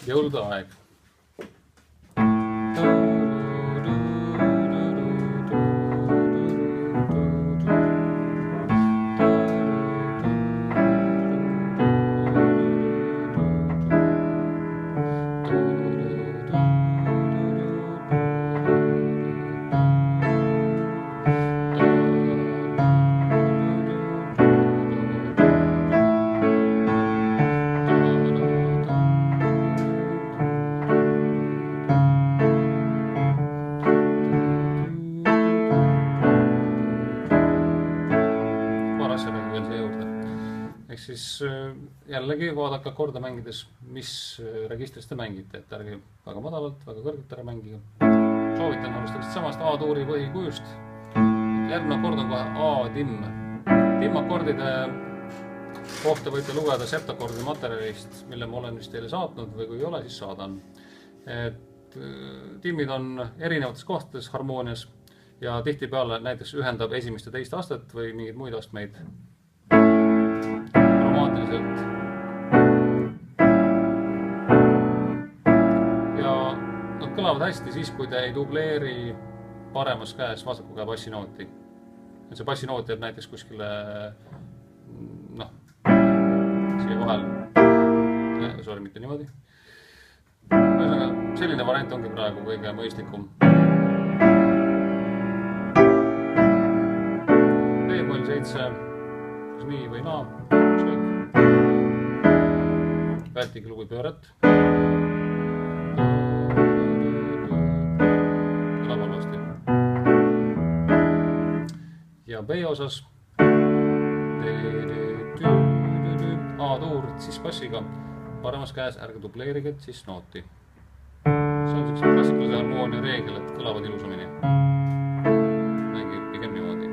jõulude aeg. Ehk siis jällegi vaadake korda mängides, mis registris te mängite, et ärge väga madalalt, väga kõrgelt ära mängige. Soovitan alustaksid samast A-tuuri põhikujust. Järgmine kord on kohe A-timm. Timmakordide kohta võite lugeda septakordi materjalist, mille ma olen vist teile saatnud või kui ei ole, siis saadan. Timmid on erinevates kohtades harmoonias ja tihtipeale näiteks ühendab esimest ja teist astet või mingeid muid astmeid kromaatiliselt. Ja nad kõlavad hästi siis, kui te ei dubleeri paremas käes vasaku käe bassinooti. Et see bassinoot jääb näiteks kuskile siia vahel. Sorry, mitte niimoodi. Selline variant ongi praegu kõige mõistlikum. B-moll 7, kas nii või naa, vältige lugupööret. Kõlab halvasti. Ja B osas A-tuur, siis bassiga paremas käes, ärge dubleerige, siis nooti. See on selline klassikalise harmoonia reegel, et kõlavad ilusamini. Mängib pigem niimoodi.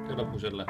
Ja lõpus jälle.